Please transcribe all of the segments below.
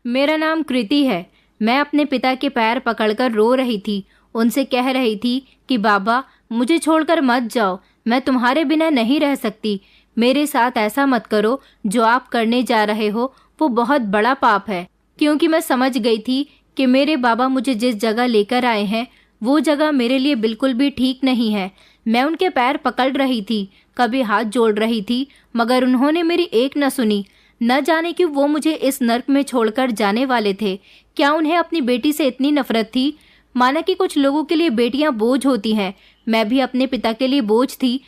मेरा नाम कृति है। मैं अपने पिता के पैर पकड़कर रो रही थी। उनसे कह रही थी कि बाबा, मुझे छोड़कर मत जाओ, मैं तुम्हारे बिना नहीं रह सकती। मेरे साथ ऐसा मत करो। जो आप करने जा रहे हो वो बहुत बड़ा पाप है। क्योंकि मैं समझ गई थी कि मेरे बाबा मुझे जिस जगह लेकर आए हैं वो जगह मेरे लिए बिल्कुल भी ठीक नहीं है। मैं उनके पैर पकड़ रही थी, कभी हाथ जोड़ रही थी, मगर उन्होंने मेरी एक न सुनी। न जाने क्यों वो मुझे इस नर्क में छोड़कर जाने वाले थे। क्या उन्हें अपनी बेटी से इतनी नफरत थी? माना कि कुछ लोगों के लिए बेटियां बोझ होती हैं, मैं भी अपने पिता के लिए बोझ थी।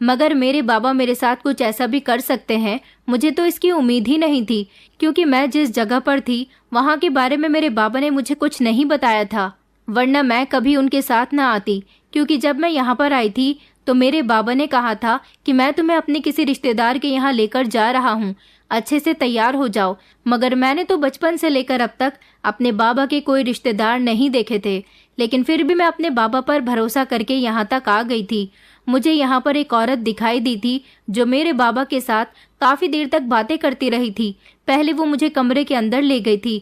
मगर मेरे बाबा मेरे साथ कुछ ऐसा भी कर सकते हैं, मुझे तो इसकी उम्मीद ही नहीं थी। क्योंकि मैं जिस जगह पर थी वहाँ के बारे में मेरे बाबा ने मुझे कुछ नहीं बताया था, वरना मैं कभी उनके साथ न आती। क्योंकि जब मैं यहाँ पर आई थी तो मेरे बाबा ने कहा था कि मैं तुम्हें अपने किसी रिश्तेदार के यहाँ लेकर जा रहा हूँ, अच्छे से तैयार हो जाओ। मगर मैंने तो बचपन से लेकर अब तक अपने बाबा के कोई रिश्तेदार नहीं देखे थे, लेकिन फिर भी मैं अपने बाबा पर भरोसा करके यहाँ तक आ गई थी। मुझे यहाँ पर एक औरत दिखाई दी थी जो मेरे बाबा के साथ काफ़ी देर तक बातें करती रही थी। पहले वो मुझे कमरे के अंदर ले गई थी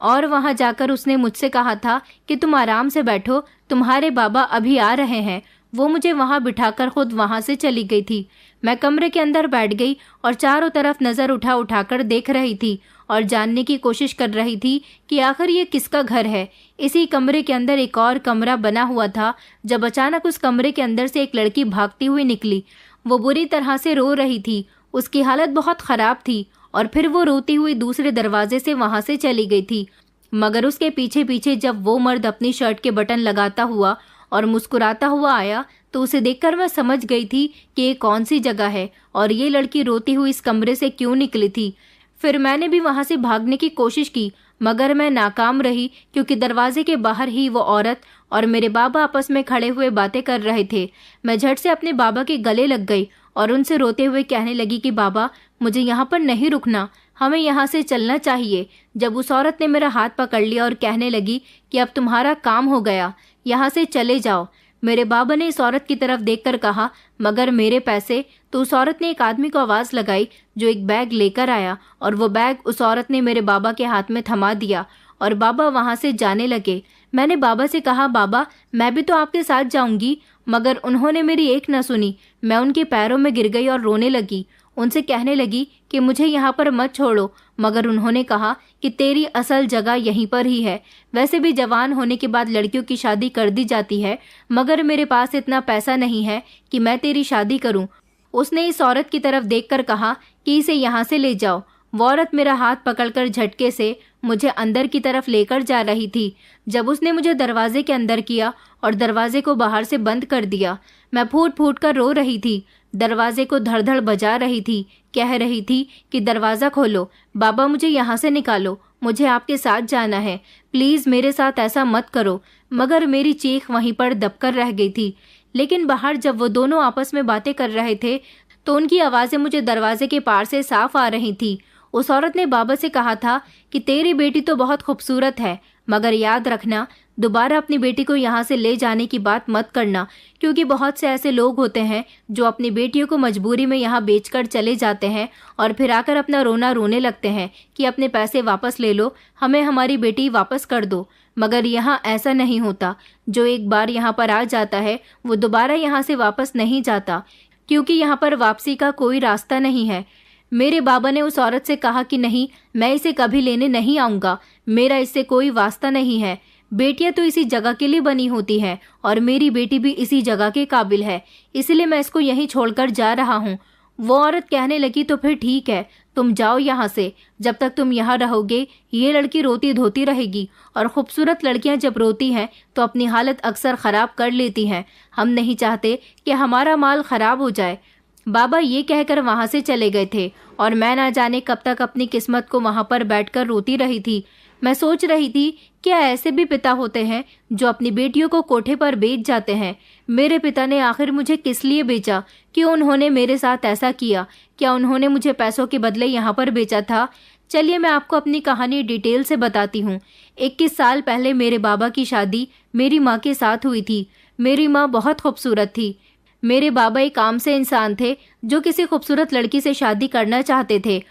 और वहाँ जाकर उसने मुझसे कहा था कि तुम आराम से बैठो, तुम्हारे बाबा अभी आ रहे हैं। वो मुझे वहाँ बिठाकर खुद वहाँ से चली गई थी। मैं कमरे के अंदर बैठ गई और चारों तरफ नज़र उठा उठाकर देख रही थी और जानने की कोशिश कर रही थी कि आखिर ये किसका घर है। इसी कमरे के अंदर एक और कमरा बना हुआ था, जब अचानक उस कमरे के अंदर से एक लड़की भागती हुई निकली। वो बुरी तरह से रो रही थी, उसकी हालत बहुत ख़राब थी और फिर वो रोती हुई दूसरे दरवाजे से वहाँ से चली गई थी। मगर उसके पीछे पीछे जब वो मर्द अपनी शर्ट के बटन लगाता हुआ और मुस्कुराता हुआ आया तो उसे देखकर मैं समझ गई थी कि ये कौन सी जगह है और ये लड़की रोती हुई इस कमरे से क्यों निकली थी। फिर मैंने भी वहाँ से भागने की कोशिश की, मगर मैं नाकाम रही, क्योंकि दरवाजे के बाहर ही वो औरत और मेरे बाबा आपस में खड़े हुए बातें कर रहे थे। मैं झट से अपने बाबा के गले लग गई और उनसे रोते हुए कहने लगी कि बाबा, मुझे यहाँ पर नहीं रुकना, हमें यहाँ से चलना चाहिए। जब उस औरत ने मेरा हाथ पकड़ लिया और कहने लगी कि अब तुम्हारा काम हो गया, यहाँ से चले जाओ। मेरे बाबा ने इस औरत की तरफ देखकर कहा, मगर मेरे पैसे? तो उस औरत ने एक आदमी को आवाज़ लगाई जो एक बैग लेकर आया और वो बैग उस औरत ने मेरे बाबा के हाथ में थमा दिया और बाबा वहाँ से जाने लगे। मैंने बाबा से कहा, बाबा मैं भी तो आपके साथ जाऊंगी, मगर उन्होंने मेरी एक न सुनी। मैं उनके पैरों में गिर गई और रोने लगी। उनसे कहने लगी कि मुझे यहाँ पर मत छोड़ो, मगर उन्होंने कहा कि तेरी असल जगह यहीं पर ही है। वैसे भी जवान होने के बाद लड़कियों की शादी कर दी जाती है, मगर मेरे पास इतना पैसा नहीं है कि मैं तेरी शादी करूं। उसने इस औरत की तरफ देखकर कहा कि इसे यहाँ से ले जाओ। वो औरत मेरा हाथ पकड़कर झटके से मुझे अंदर की तरफ लेकर जा रही थी। जब उसने मुझे दरवाजे के अंदर किया और दरवाजे को बाहर से बंद कर दिया, मैं फूट फूट कर रो रही थी, दरवाजे को धड़-धड़ बजा रही थी, कह रही थी कि दरवाज़ा खोलो, बाबा मुझे यहाँ से निकालो, मुझे आपके साथ जाना है, प्लीज़ मेरे साथ ऐसा मत करो। मगर मेरी चीख वहीं पर दबकर रह गई थी। लेकिन बाहर जब वो दोनों आपस में बातें कर रहे थे तो उनकी आवाज़ें मुझे दरवाजे के पार से साफ आ रही थी। उस औरत ने बाबा से कहा था कि तेरी बेटी तो बहुत खूबसूरत है, मगर याद रखना दोबारा अपनी बेटी को यहाँ से ले जाने की बात मत करना, क्योंकि बहुत से ऐसे लोग होते हैं जो अपनी बेटियों को मजबूरी में यहाँ बेचकर चले जाते हैं और फिर आकर अपना रोना रोने लगते हैं कि अपने पैसे वापस ले लो, हमें हमारी बेटी वापस कर दो। मगर यहाँ ऐसा नहीं होता। जो एक बार यहाँ पर आ जाता है वो दोबारा यहाँ से वापस नहीं जाता, क्योंकि यहाँ पर वापसी का कोई रास्ता नहीं है। मेरे बाबा ने उस औरत से कहा कि नहीं, मैं इसे कभी लेने नहीं आऊँगा, मेरा इससे कोई वास्ता नहीं है। बेटियां तो इसी जगह के लिए बनी होती हैं और मेरी बेटी भी इसी जगह के काबिल है, इसलिए मैं इसको यहीं छोड़कर जा रहा हूँ। वो औरत कहने लगी, तो फिर ठीक है, तुम जाओ यहाँ से। जब तक तुम यहाँ रहोगे ये लड़की रोती धोती रहेगी, और खूबसूरत लड़कियाँ जब रोती हैं तो अपनी हालत अक्सर ख़राब कर लेती हैं। हम नहीं चाहते कि हमारा माल ख़राब हो जाए। बाबा ये कहकर वहाँ से चले गए थे और मैं ना जाने कब तक अपनी किस्मत को वहाँ पर बैठकर रोती रही थी। मैं सोच रही थी, क्या ऐसे भी पिता होते हैं जो अपनी बेटियों को कोठे पर बेच जाते हैं? मेरे पिता ने आखिर मुझे किस लिए बेचा? क्यों उन्होंने मेरे साथ ऐसा किया? क्या उन्होंने मुझे पैसों के बदले यहाँ पर बेचा था? चलिए मैं आपको अपनी कहानी डिटेल से बताती हूँ। 21 साल पहले मेरे बाबा की शादी मेरी माँ के साथ हुई थी। मेरी माँ बहुत खूबसूरत थी। मेरे बाबा एक आम से इंसान थे जो किसी खूबसूरत लड़की से शादी करना चाहते थे,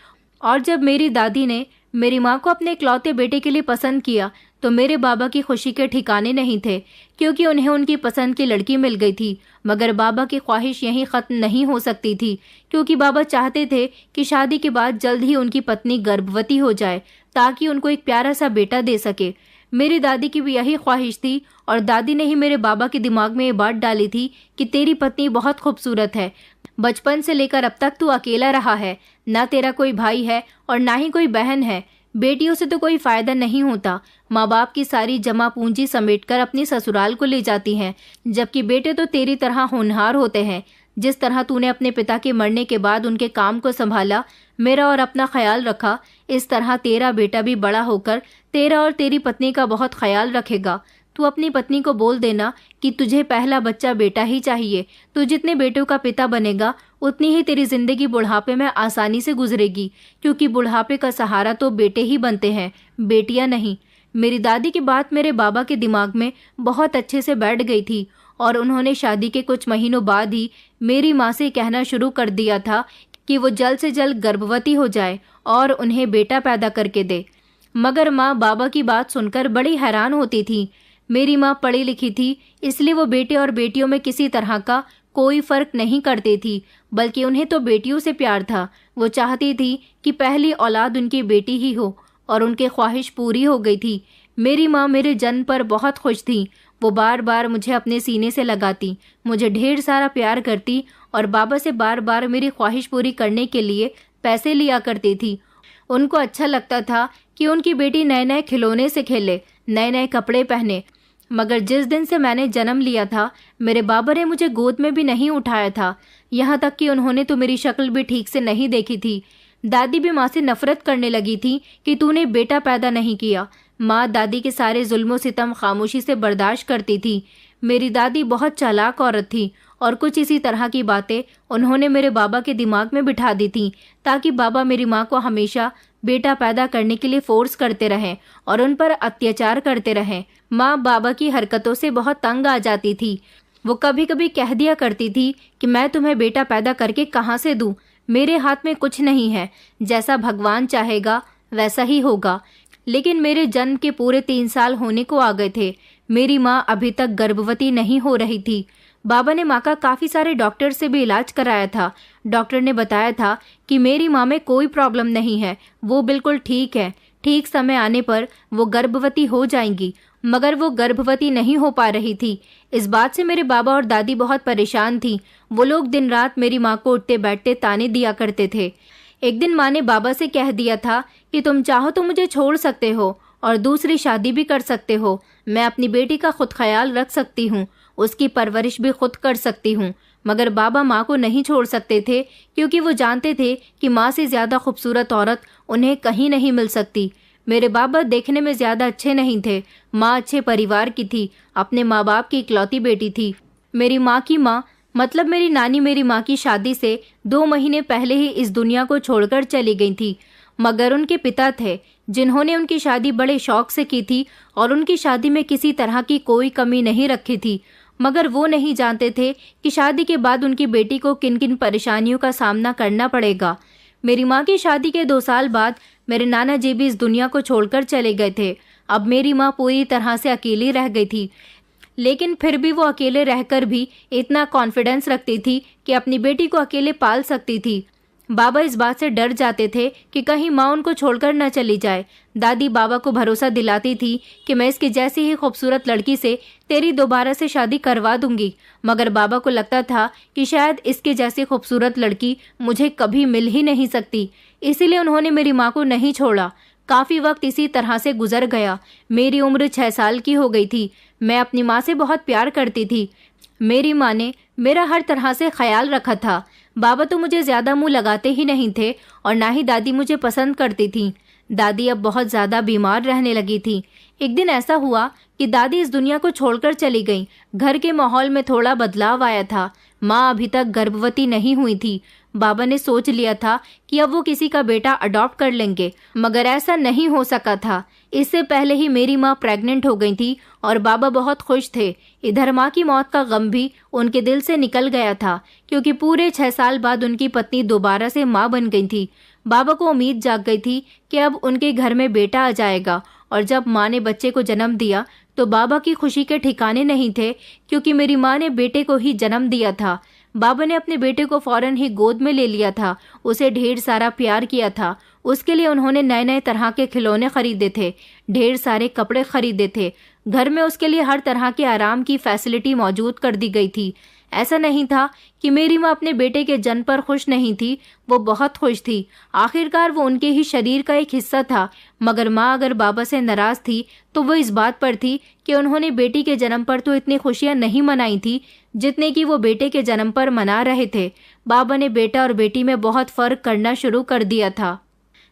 और जब मेरी दादी ने मेरी माँ को अपने इकलौते बेटे के लिए पसंद किया तो मेरे बाबा की खुशी के ठिकाने नहीं थे, क्योंकि उन्हें उनकी पसंद की लड़की मिल गई थी। मगर बाबा की ख्वाहिश यहीं ख़त्म नहीं हो सकती थी, क्योंकि बाबा चाहते थे कि शादी के बाद जल्द ही उनकी पत्नी गर्भवती हो जाए, ताकि उनको एक प्यारा सा बेटा दे सके। मेरी दादी की भी यही ख्वाहिश थी, और दादी ने ही मेरे बाबा के दिमाग में ये बात डाली थी कि तेरी पत्नी बहुत खूबसूरत है। बचपन से लेकर अब तक तू अकेला रहा है, ना तेरा कोई भाई है और ना ही कोई बहन है। बेटियों से तो कोई फायदा नहीं होता। माँ बाप की सारी जमा पूंजी समेटकर अपनी ससुराल को ले जाती हैं, जबकि बेटे तो तेरी तरह होनहार होते हैं। जिस तरह तूने अपने पिता के मरने के बाद उनके काम को संभाला, मेरा और अपना ख्याल रखा, इस तरह तेरा बेटा भी बड़ा होकर तेरा और तेरी पत्नी का बहुत ख्याल रखेगा। तू अपनी पत्नी को बोल देना कि तुझे पहला बच्चा बेटा ही चाहिए। तू जितने बेटों का पिता बनेगा, उतनी ही तेरी जिंदगी बुढ़ापे में आसानी से गुजरेगी, क्योंकि बुढ़ापे का सहारा तो बेटे ही बनते हैं, बेटियां नहीं। मेरी दादी की बात मेरे बाबा के दिमाग में बहुत अच्छे से बैठ गई थी, और उन्होंने शादी के कुछ महीनों बाद ही मेरी माँ से कहना शुरू कर दिया था कि वो जल्द से जल्द गर्भवती हो जाए और उन्हें बेटा पैदा करके दे। मगर माँ बाबा की बात सुनकर बड़ी हैरान होती थी। मेरी माँ पढ़ी लिखी थी, इसलिए वो बेटे और बेटियों में किसी तरह का कोई फर्क नहीं करती थी, बल्कि उन्हें तो बेटियों से प्यार था। वो चाहती थी कि पहली औलाद उनकी बेटी ही हो, और उनकी ख्वाहिश पूरी हो गई थी। मेरी माँ मेरे जन्म पर बहुत खुश थी। वो बार बार मुझे अपने सीने से लगाती, मुझे ढेर सारा प्यार करती, और बाबा से बार बार मेरी ख्वाहिश पूरी करने के लिए पैसे लिया करती थी। उनको अच्छा लगता था कि उनकी बेटी नए नए खिलौने से खेले, नए नए कपड़े पहने। मगर जिस दिन से मैंने जन्म लिया था, मेरे बाबा ने मुझे गोद में भी नहीं उठाया था। यहाँ तक कि उन्होंने तो मेरी शक्ल भी ठीक से नहीं देखी थी। दादी भी माँ से नफरत करने लगी थी कि तूने बेटा पैदा नहीं किया। माँ दादी के सारे जुल्म सितम खामोशी से बर्दाश्त करती थी। मेरी दादी बहुत चालाक औरत थी, और कुछ इसी तरह की बातें उन्होंने मेरे बाबा के दिमाग में बिठा दी थी, ताकि बाबा मेरी माँ को हमेशा बेटा पैदा करने के लिए फोर्स करते रहें और उन पर अत्याचार करते रहें। माँ बाबा की हरकतों से बहुत तंग आ जाती थी। वो कभी कभी कह दिया करती थी कि मैं तुम्हें बेटा पैदा करके कहाँ से दूँ, मेरे हाथ में कुछ नहीं है, जैसा भगवान चाहेगा वैसा ही होगा। लेकिन मेरे जन्म के पूरे 3 साल होने को आ गए थे। मेरी माँ अभी तक गर्भवती नहीं हो रही थी। बाबा ने माँ का काफ़ी सारे डॉक्टर से भी इलाज कराया था। डॉक्टर ने बताया था कि मेरी माँ में कोई प्रॉब्लम नहीं है, वो बिल्कुल ठीक है। ठीक समय आने पर वो गर्भवती हो जाएंगी। मगर वो गर्भवती नहीं हो पा रही थी। इस बात से मेरे बाबा और दादी बहुत परेशान थी। वो लोग दिन रात मेरी माँ को उठते बैठते ताने दिया करते थे। एक दिन माँ ने बाबा से कह दिया था कि तुम चाहो तो मुझे छोड़ सकते हो और दूसरी शादी भी कर सकते हो। मैं अपनी बेटी का खुद ख्याल रख सकती हूँ, उसकी परवरिश भी खुद कर सकती हूँ। मगर बाबा माँ को नहीं छोड़ सकते थे, क्योंकि वो जानते थे कि माँ से ज़्यादा खूबसूरत औरत उन्हें कहीं नहीं मिल सकती। मेरे बाबा देखने में ज़्यादा अच्छे नहीं थे। माँ अच्छे परिवार की थी, अपने माँ बाप की इकलौती बेटी थी। मेरी माँ की माँ मतलब मेरी नानी मेरी माँ की शादी से 2 महीने पहले ही इस दुनिया को छोड़कर चली गई थी। मगर उनके पिता थे जिन्होंने उनकी शादी बड़े शौक से की थी, और उनकी शादी में किसी तरह की कोई कमी नहीं रखी थी। मगर वो नहीं जानते थे कि शादी के बाद उनकी बेटी को किन किन परेशानियों का सामना करना पड़ेगा। मेरी माँ की शादी के 2 साल बाद मेरे नाना जी भी इस दुनिया को छोड़कर चले गए थे। अब मेरी माँ पूरी तरह से अकेली रह गई थी, लेकिन फिर भी वो अकेले रहकर भी इतना कॉन्फिडेंस रखती थी कि अपनी बेटी को अकेले पाल सकती थी। बाबा इस बात से डर जाते थे कि कहीं माँ उनको छोड़कर न चली जाए। दादी बाबा को भरोसा दिलाती थी कि मैं इसकी जैसी ही खूबसूरत लड़की से तेरी दोबारा से शादी करवा दूंगी। मगर बाबा को लगता था कि शायद इसके जैसी खूबसूरत लड़की मुझे कभी मिल ही नहीं सकती, इसीलिए उन्होंने मेरी माँ को नहीं छोड़ा। काफ़ी वक्त इसी तरह से गुजर गया। मेरी उम्र 6 साल की हो गई थी। मैं अपनी माँ से बहुत प्यार करती थी। मेरी माँ ने मेरा हर तरह से ख्याल रखा था। बाबा तो मुझे ज़्यादा मुंह लगाते ही नहीं थे, और ना ही दादी मुझे पसंद करती थी। दादी अब बहुत ज़्यादा बीमार रहने लगी थी। एक दिन ऐसा हुआ कि दादी इस दुनिया को छोड़कर चली गई। घर के माहौल में थोड़ा बदलाव आया था। माँ अभी तक गर्भवती नहीं हुई थी। बाबा ने सोच लिया था कि अब वो किसी का बेटा अडॉप्ट कर लेंगे, मगर ऐसा नहीं हो सका था। इससे पहले ही मेरी माँ प्रेग्नेंट हो गई थी, और बाबा बहुत खुश थे। इधर माँ की मौत का गम भी उनके दिल से निकल गया था, क्योंकि पूरे 6 साल बाद उनकी पत्नी दोबारा से माँ बन गई थी। बाबा को उम्मीद जाग गई थी कि अब उनके घर में बेटा आ जाएगा। और जब माँ ने बच्चे को जन्म दिया तो बाबा की खुशी के ठिकाने नहीं थे, क्योंकि मेरी माँ ने बेटे को ही जन्म दिया था। बाबा ने अपने बेटे को फौरन ही गोद में ले लिया था, उसे ढेर सारा प्यार किया था। उसके लिए उन्होंने नए नए तरह के खिलौने खरीदे थे, ढेर सारे कपड़े खरीदे थे। घर में उसके लिए हर तरह के आराम की फैसिलिटी मौजूद कर दी गई थी। ऐसा नहीं था कि मेरी माँ अपने बेटे के जन्म पर खुश नहीं थी, वो बहुत खुश थी। आखिरकार वो उनके ही शरीर का एक हिस्सा था। मगर माँ अगर बाबा से नाराज थी तो वो इस बात पर थी कि उन्होंने बेटी के जन्म पर तो इतनी खुशियां नहीं मनाई थी जितने कि वो बेटे के जन्म पर मना रहे थे। बाबा ने बेटा और बेटी में बहुत फर्क करना शुरू कर दिया था।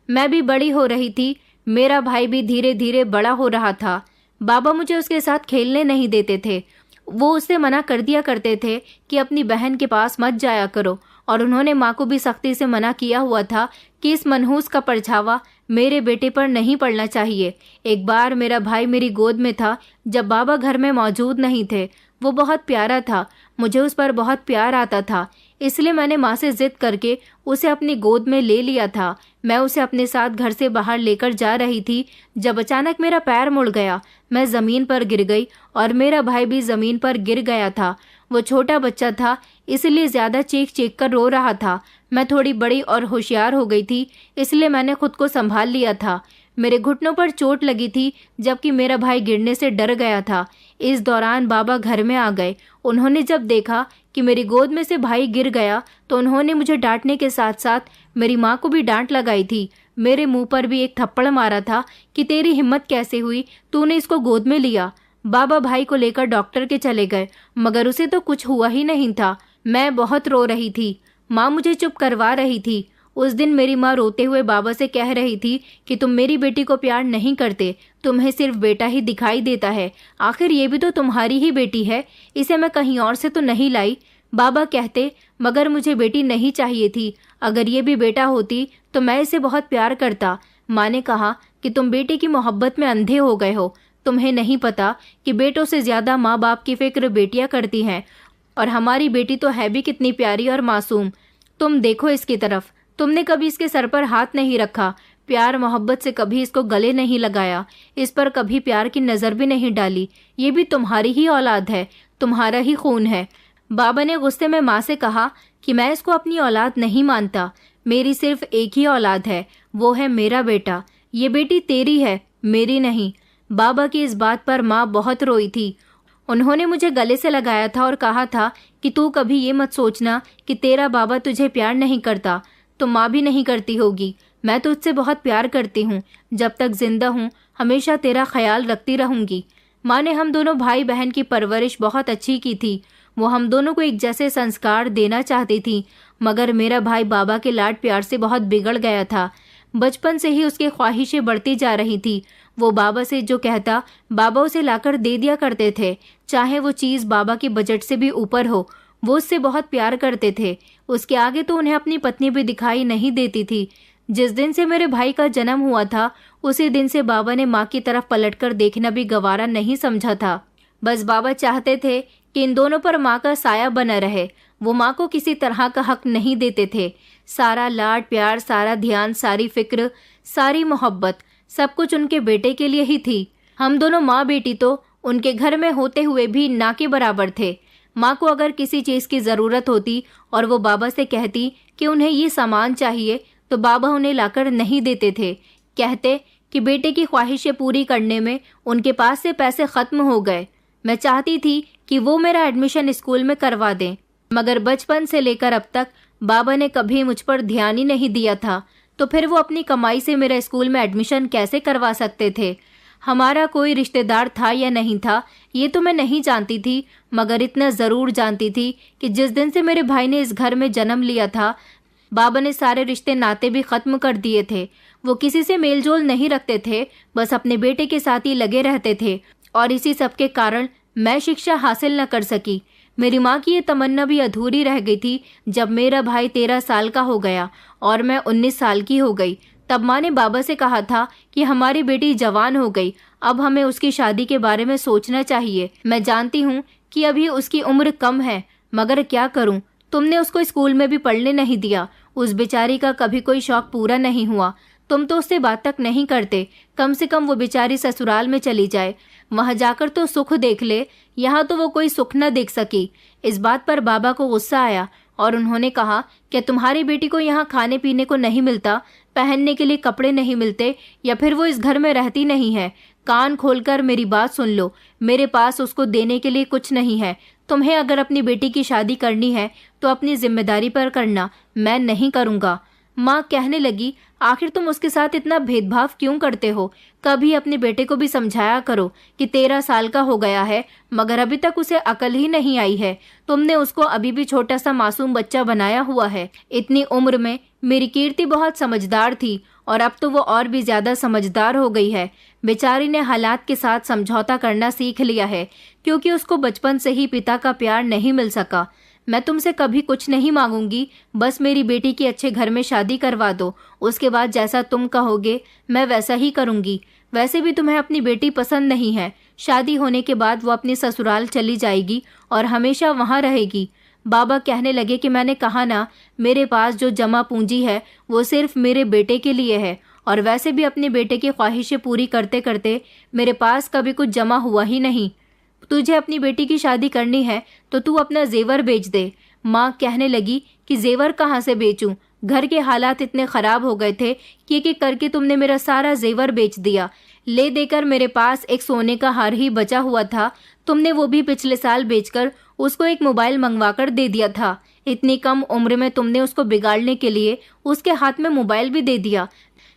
मैं भी बड़ी हो रही थी, मेरा भाई भी धीरे धीरे बड़ा हो रहा था। बाबा मुझे उसके साथ खेलने नहीं देते थे। वो उससे मना कर दिया करते थे कि अपनी बहन के पास मत जाया करो, और उन्होंने माँ को भी सख्ती से मना किया हुआ था कि इस मनहूस का परछावा मेरे बेटे पर नहीं पड़ना चाहिए। एक बार मेरा भाई मेरी गोद में था जब बाबा घर में मौजूद नहीं थे। वो बहुत प्यारा था, मुझे उस पर बहुत प्यार आता था, इसलिए मैंने माँ से जिद करके उसे अपनी गोद में ले लिया था। मैं उसे अपने साथ घर से बाहर लेकर जा रही थी जब अचानक मेरा पैर मुड़ गया। मैं ज़मीन पर गिर गई और मेरा भाई भी ज़मीन पर गिर गया था। वो छोटा बच्चा था, इसलिए ज़्यादा चीख चीख कर रो रहा था। मैं थोड़ी बड़ी और होशियार हो गई थी, इसलिए मैंने खुद को संभाल लिया था। मेरे घुटनों पर चोट लगी थी, जबकि मेरा भाई गिरने से डर गया था। इस दौरान बाबा घर में आ गए। उन्होंने जब देखा कि मेरी गोद में से भाई गिर गया तो उन्होंने मुझे डांटने के साथ साथ मेरी माँ को भी डांट लगाई थी। मेरे मुंह पर भी एक थप्पड़ मारा था कि तेरी हिम्मत कैसे हुई, तूने इसको गोद में लिया। बाबा भाई को लेकर डॉक्टर के चले गए, मगर उसे तो कुछ हुआ ही नहीं था। मैं बहुत रो रही थी, माँ मुझे चुप करवा रही थी। उस दिन मेरी माँ रोते हुए बाबा से कह रही थी कि तुम मेरी बेटी को प्यार नहीं करते, तुम्हें सिर्फ बेटा ही दिखाई देता है। आखिर ये भी तो तुम्हारी ही बेटी है, इसे मैं कहीं और से तो नहीं लाई। बाबा कहते, मगर मुझे बेटी नहीं चाहिए थी। अगर ये भी बेटा होती तो मैं इसे बहुत प्यार करता। माँ ने कहा कि तुम बेटे की मोहब्बत में अंधे हो गए हो। तुम्हें नहीं पता कि बेटों से ज्यादा माँ बाप की फिक्र बेटियां करती हैं, और हमारी बेटी तो है भी कितनी प्यारी और मासूम। तुम देखो इसकी तरफ, तुमने कभी इसके सर पर हाथ नहीं रखा, प्यार मोहब्बत से कभी इसको गले नहीं लगाया, इस पर कभी प्यार की नज़र भी नहीं डाली। ये भी तुम्हारी ही औलाद है, तुम्हारा ही खून है। बाबा ने गुस्से में माँ से कहा कि मैं इसको अपनी औलाद नहीं मानता। मेरी सिर्फ एक ही औलाद है, वो है मेरा बेटा। ये बेटी तेरी है, मेरी नहीं। बाबा की इस बात पर माँ बहुत रोई थी। उन्होंने मुझे गले से लगाया था और कहा था कि तू कभी ये मत सोचना कि तेरा बाबा तुझे प्यार नहीं करता, तो माँ भी नहीं करती होगी। मैं तुझसे बहुत प्यार करती हूँ, जब तक जिंदा हूँ हमेशा तेरा ख्याल रखती रहूंगी। माँ ने हम दोनों भाई बहन की परवरिश बहुत अच्छी की थी। वो हम दोनों को एक जैसे संस्कार देना चाहती थी, मगर मेरा भाई बाबा के लाड प्यार से बहुत बिगड़ गया था। बचपन से ही उसकी ख्वाहिशें बढ़ती जा रही थी। वो बाबा से जो कहता बाबा उसे लाकर दे दिया करते थे, चाहे वो चीज़ बाबा के बजट से भी ऊपर हो। वो उससे बहुत प्यार करते थे। उसके आगे तो उन्हें अपनी पत्नी भी दिखाई नहीं देती थी। जिस दिन से मेरे भाई का जन्म हुआ था उसी दिन से बाबा ने माँ की तरफ पलटकर देखना भी गवारा नहीं समझा था। बस बाबा चाहते थे कि इन दोनों पर माँ का साया बना रहे। वो माँ को किसी तरह का हक नहीं देते थे। सारा लाड प्यार, सारा ध्यान, सारी फिक्र, सारी मोहब्बत, सब कुछ उनके बेटे के लिए ही थी। हम दोनों माँ बेटी तो उनके घर में होते हुए भी ना के बराबर थे। माँ को अगर किसी चीज़ की ज़रूरत होती और वो बाबा से कहती कि उन्हें ये सामान चाहिए, तो बाबा उन्हें लाकर नहीं देते थे। कहते कि बेटे की ख्वाहिशें पूरी करने में उनके पास से पैसे ख़त्म हो गए। मैं चाहती थी कि वो मेरा एडमिशन स्कूल में करवा दें, मगर बचपन से लेकर अब तक बाबा ने कभी मुझ पर ध्यान ही नहीं दिया था। तो फिर वो अपनी कमाई से मेरा स्कूल में एडमिशन कैसे करवा सकते थे? हमारा कोई रिश्तेदार था या नहीं था ये तो मैं नहीं जानती थी, मगर इतना ज़रूर जानती थी कि जिस दिन से मेरे भाई ने इस घर में जन्म लिया था, बाबा ने सारे रिश्ते नाते भी ख़त्म कर दिए थे। वो किसी से मेलजोल नहीं रखते थे, बस अपने बेटे के साथ ही लगे रहते थे। और इसी सब के कारण मैं शिक्षा हासिल न कर सकी। मेरी माँ की ये तमन्ना भी अधूरी रह गई थी जब मेरा भाई 13 साल का हो गया और मैं 19 साल की हो गई। तब माँ ने बाबा से कहा था कि हमारी बेटी जवान हो गई, अब हमें उसकी शादी के बारे में सोचना चाहिए। मैं जानती हूँ कि अभी उसकी उम्र कम है, मगर क्या करूँ, तुमने उसको स्कूल में भी पढ़ने नहीं दिया, उस बेचारी का कभी कोई शौक पूरा नहीं हुआ। तुम तो उससे बात तक नहीं करते। कम से कम वो बेचारी ससुराल में चली जाए, वहां जाकर तो सुख देख ले। यहाँ तो वो कोई सुख न देख सकी। इस बात पर बाबा को गुस्सा आया और उन्होंने कहा, क्या तुम्हारी बेटी को यहाँ खाने पीने को नहीं मिलता, पहनने के लिए कपड़े नहीं मिलते, या फिर वो इस घर में रहती नहीं है? कान खोलकर मेरी बात सुन लो, मेरे पास उसको देने के लिए कुछ नहीं है। तुम्हें अगर अपनी बेटी की शादी करनी है तो अपनी जिम्मेदारी पर करना, मैं नहीं करूँगा। माँ कहने लगी, आखिर तुम उसके साथ इतना भेदभाव क्यों करते हो? कभी अपने बेटे को भी समझाया करो कि 13 साल का हो गया है, मगर अभी तक उसे अकल ही नहीं आई है। तुमने उसको अभी भी छोटा सा मासूम बच्चा बनाया हुआ है। इतनी उम्र में मेरी कीर्ति बहुत समझदार थी और अब तो वो और भी ज्यादा समझदार हो गई है। बेचारी ने हालात के साथ समझौता करना सीख लिया है, क्योंकि उसको बचपन से ही पिता का प्यार नहीं मिल सका। मैं तुमसे कभी कुछ नहीं मांगूंगी, बस मेरी बेटी की अच्छे घर में शादी करवा दो। उसके बाद जैसा तुम कहोगे मैं वैसा ही करूंगी। वैसे भी तुम्हें अपनी बेटी पसंद नहीं है। शादी होने के बाद वो अपनी ससुराल चली जाएगी और हमेशा वहां रहेगी। बाबा कहने लगे कि मैंने कहा ना, मेरे पास जो जमा पूंजी है वो सिर्फ मेरे बेटे के लिए है, और वैसे भी अपने बेटे की ख्वाहिशें पूरी करते करते मेरे पास कभी कुछ जमा हुआ ही नहीं। तुझे अपनी बेटी की शादी करनी है तो तू अपना जेवर बेच दे। माँ कहने लगी कि जेवर कहाँ से बेचूं? घर के हालात इतने खराब हो गए थे कि एक करके तुमने मेरा सारा जेवर बेच दिया। ले देकर मेरे पास एक सोने का हार ही बचा हुआ था, तुमने वो भी पिछले साल बेचकर उसको एक मोबाइल मंगवाकर दे दिया था। इतनी कम उम्र में तुमने उसको बिगाड़ने के लिए उसके हाथ में मोबाइल भी दे दिया,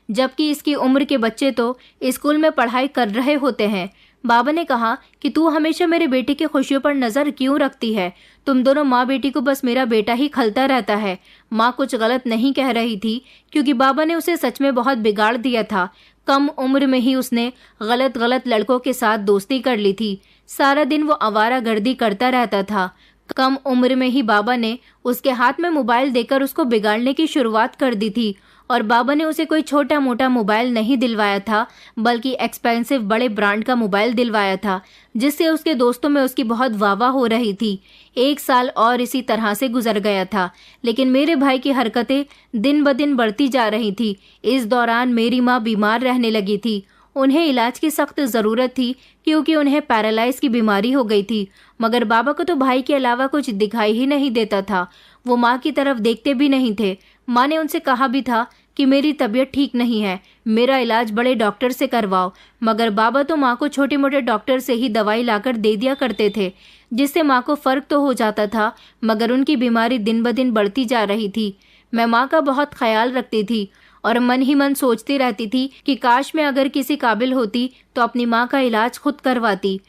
जबकि इसकी उम्र के बच्चे तो स्कूल में पढ़ाई कर रहे होते हैं। बाबा ने कहा कि तू हमेशा मेरे बेटे की खुशियों पर नजर क्यों रखती है? तुम दोनों माँ बेटी को बस मेरा बेटा ही खलता रहता है। माँ कुछ गलत नहीं कह रही थी, क्योंकि बाबा ने उसे सच में बहुत बिगाड़ दिया था। कम उम्र में ही उसने गलत गलत लड़कों के साथ दोस्ती कर ली थी। सारा दिन वो आवारागर्दी करता रहता था। कम उम्र में ही बाबा ने उसके हाथ में मोबाइल देकर उसको बिगाड़ने की शुरुआत कर दी थी। और बाबा ने उसे कोई छोटा मोटा मोबाइल नहीं दिलवाया था, बल्कि एक्सपेंसिव बड़े ब्रांड का मोबाइल दिलवाया था, जिससे उसके दोस्तों में उसकी बहुत वाहवाह हो रही थी। 1 साल और इसी तरह से गुजर गया था, लेकिन मेरे भाई की हरकतें दिन ब दिन बढ़ती जा रही थी। इस दौरान मेरी माँ बीमार रहने लगी थी। उन्हें इलाज की सख्त ज़रूरत थी, क्योंकि उन्हें पैरालाइज की बीमारी हो गई थी। मगर बाबा को तो भाई के अलावा कुछ दिखाई ही नहीं देता था। वो माँ की तरफ देखते भी नहीं थे। माँ ने उनसे कहा भी था कि मेरी तबीयत ठीक नहीं है, मेरा इलाज बड़े डॉक्टर से करवाओ, मगर बाबा तो माँ को छोटे मोटे डॉक्टर से ही दवाई लाकर दे दिया करते थे, जिससे माँ को फर्क तो हो जाता था, मगर उनकी बीमारी दिन ब दिन बढ़ती जा रही थी। मैं माँ का बहुत ख्याल रखती थी और मन ही मन सोचती रहती थी कि काश मैं अगर किसी काबिल होती तो अपनी माँ का इलाज खुद करवाती।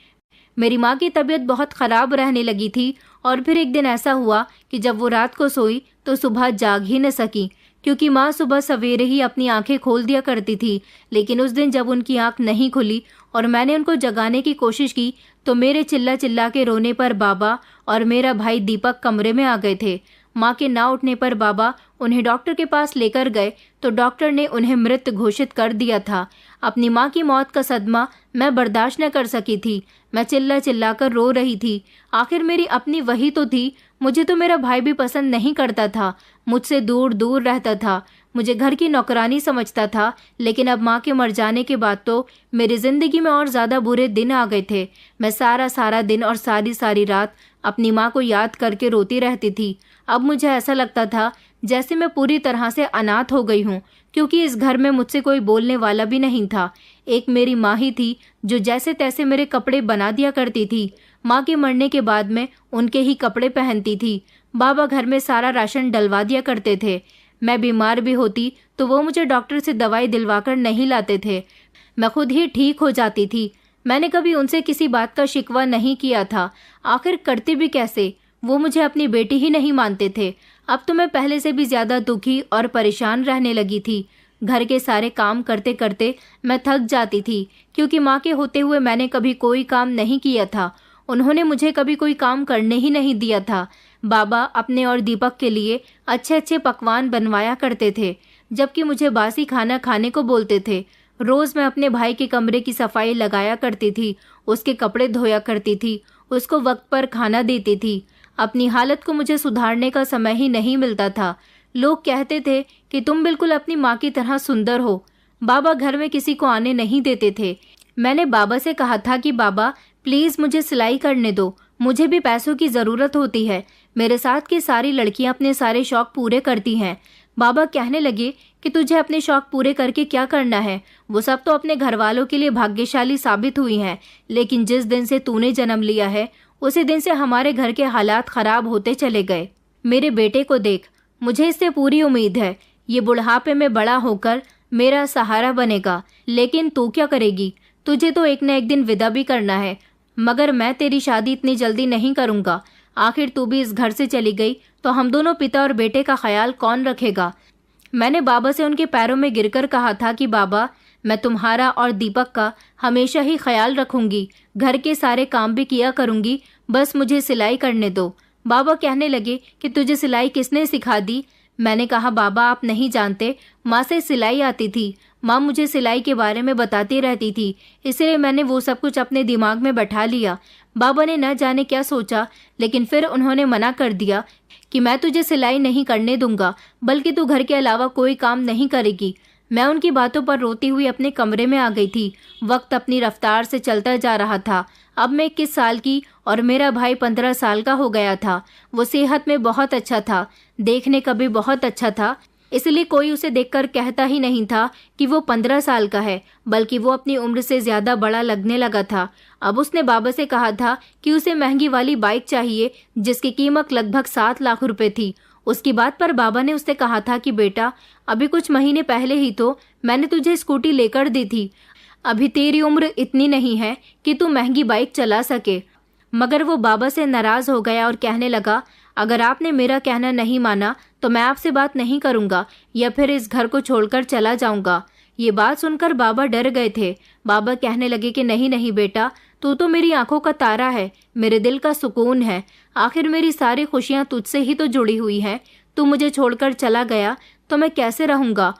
मेरी माँ की तबीयत बहुत ख़राब रहने लगी थी, और फिर एक दिन ऐसा हुआ कि जब वो रात को सोई तो सुबह जाग ही न सकी, क्योंकि माँ सुबह सवेरे ही अपनी आंखें खोल दिया करती थी। लेकिन उस दिन जब उनकी आंख नहीं खुली और मैंने उनको जगाने की कोशिश की, तो मेरे चिल्ला चिल्ला के रोने पर बाबा और मेरा भाई दीपक कमरे में आ गए थे। माँ के ना उठने पर बाबा उन्हें डॉक्टर के पास लेकर गए, तो डॉक्टर ने उन्हें मृत घोषित कर दिया था। अपनी माँ की मौत का सदमा मैं बर्दाश्त न कर सकी थी। मैं चिल्ला चिल्ला कर रो रही थी। आखिर मेरी अपनी वही तो थी। मुझे तो मेरा भाई भी पसंद नहीं करता था, मुझसे दूर दूर रहता था, मुझे घर की नौकरानी समझता था। लेकिन अब माँ के मर जाने के बाद तो मेरी जिंदगी में और ज़्यादा बुरे दिन आ गए थे। मैं सारा सारा दिन और सारी सारी रात अपनी माँ को याद करके रोती रहती थी। अब मुझे ऐसा लगता था जैसे मैं पूरी तरह से अनाथ हो गई हूँ, क्योंकि इस घर में मुझसे कोई बोलने वाला भी नहीं था। एक मेरी माँ ही थी जो जैसे तैसे मेरे कपड़े बना दिया करती थी। माँ के मरने के बाद मैं उनके ही कपड़े पहनती थी। बाबा घर में सारा राशन डलवा दिया करते थे। मैं बीमार भी होती तो वो मुझे डॉक्टर से दवाई दिलवाकर नहीं लाते थे, मैं खुद ही ठीक हो जाती थी। मैंने कभी उनसे किसी बात का शिकवा नहीं किया था। आखिर करते भी कैसे? वो मुझे अपनी बेटी ही नहीं मानते थे। अब तो मैं पहले से भी ज्यादा दुखी और परेशान रहने लगी थी। घर के सारे काम करते करते मैं थक जाती थी, क्योंकि माँ के होते हुए मैंने कभी कोई काम नहीं किया था। उन्होंने मुझे कभी कोई काम करने ही नहीं दिया था। बाबा अपने और दीपक के लिए अच्छे अच्छे पकवान बनवाया करते थे, जबकि मुझे बासी खाना खाने को बोलते थे। रोज मैं अपने भाई के कमरे की सफाई लगाया करती थी, उसके कपड़े धोया करती थी, उसको वक्त पर खाना देती थी। अपनी हालत को मुझे सुधारने का समय ही नहीं मिलता था। लोग कहते थे कि तुम बिल्कुल अपनी माँ की तरह सुंदर हो। बाबा घर में किसी को आने नहीं देते थे। मैंने बाबा से कहा था कि बाबा प्लीज मुझे सिलाई करने दो, मुझे भी पैसों की जरूरत होती है। मेरे साथ की सारी लड़कियां अपने सारे शौक पूरे करती हैं। बाबा कहने लगे कि तुझे अपने शौक पूरे करके क्या करना है, वो सब तो अपने घर वालों के लिए भाग्यशाली साबित हुई हैं, लेकिन जिस दिन से तूने जन्म लिया है उसी दिन से हमारे घर के हालात खराब होते चले गए। मेरे बेटे को देख, मुझे इससे पूरी उम्मीद है ये बुढ़ापे में बड़ा होकर मेरा सहारा बनेगा। लेकिन तू क्या करेगी? तुझे तो एक न एक दिन विदा भी करना है, मगर मैं तेरी शादी इतनी जल्दी नहीं करूंगा। आखिर तू भी इस घर से चली गई तो हम दोनों पिता और बेटे का ख्याल कौन रखेगा? मैंने बाबा से उनके पैरों में गिरकर कहा था कि बाबा मैं तुम्हारा और दीपक का हमेशा ही ख्याल रखूंगी, घर के सारे काम भी किया करूंगी, बस मुझे सिलाई करने दो। बाबा कहने लगे कि तुझे सिलाई किसने सिखा दी? मैंने कहा बाबा आप नहीं जानते, माँ से सिलाई आती थी। माँ मुझे सिलाई के बारे में बताती रहती थी, इसलिए मैंने वो सब कुछ अपने दिमाग में बैठा लिया। बाबा ने न जाने क्या सोचा, लेकिन फिर उन्होंने मना कर दिया कि मैं तुझे सिलाई नहीं करने दूंगा, बल्कि तू घर के अलावा कोई काम नहीं करेगी। मैं उनकी बातों पर रोती हुई अपने कमरे में आ गई थी। वक्त अपनी रफ्तार से चलता जा रहा था। अब मैं 21 साल की और मेरा भाई 15 साल का हो गया था। वो सेहत में बहुत अच्छा था, देखने का भी बहुत अच्छा था, इसलिए कोई उसे देखकर कहता ही नहीं था कि वो 15 साल का है, बल्कि वो अपनी उम्र से ज्यादा बड़ा लगने लगा था। अब उसने बाबा से कहा था कि उसे महंगी वाली बाइक चाहिए, जिसकी कीमत लगभग 7 लाख रुपए थी। उसकी बात पर बाबा ने उससे कहा था कि बेटा अभी कुछ महीने पहले ही तो मैंने तुझे स्कूटी लेकर दी थी, अभी तेरी उम्र इतनी नहीं है कि तू महंगी बाइक चला सके। मगर वो बाबा से नाराज हो गया और कहने लगा अगर आपने मेरा कहना नहीं माना तो मैं आपसे बात नहीं करूंगा या फिर इस घर को छोड़कर चला जाऊंगा। ये बात सुनकर बाबा डर गए थे। बाबा कहने लगे कि नहीं नहीं बेटा, तू तो मेरी आंखों का तारा है, मेरे दिल का सुकून है, आखिर मेरी सारी खुशियां तुझसे ही तो जुड़ी हुई हैं। तू मुझे छोड़कर चला गया तो मैं कैसे रहूंगा?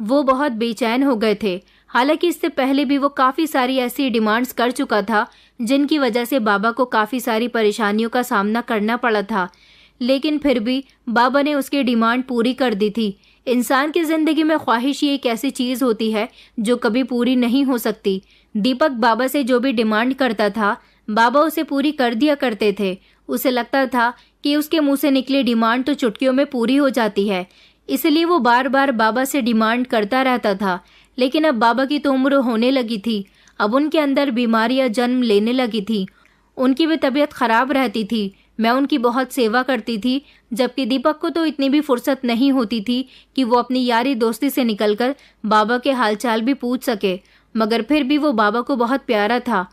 वो बहुत बेचैन हो गए थे। हालांकि इससे पहले भी वो काफ़ी सारी ऐसी डिमांड्स कर चुका था जिनकी वजह से बाबा को काफ़ी सारी परेशानियों का सामना करना पड़ा था, लेकिन फिर भी बाबा ने उसकी डिमांड पूरी कर दी थी। इंसान की ज़िंदगी में ख्वाहिश ही एक ऐसी चीज़ होती है जो कभी पूरी नहीं हो सकती। दीपक बाबा से जो भी डिमांड करता था बाबा उसे पूरी कर दिया करते थे। उसे लगता था कि उसके मुंह से निकली डिमांड तो चुटकियों में पूरी हो जाती है, इसलिए वो बार बार बाबा से डिमांड करता रहता था। लेकिन अब बाबा की तो उम्र होने लगी थी, अब उनके अंदर बीमारियां जन्म लेने लगी थी, उनकी भी तबीयत खराब रहती थी। मैं उनकी बहुत सेवा करती थी, जबकि दीपक को तो इतनी भी फुर्सत नहीं होती थी कि वो अपनी यारी दोस्ती से निकलकर बाबा के हालचाल भी पूछ सके, मगर फिर भी वो बाबा को बहुत प्यारा था।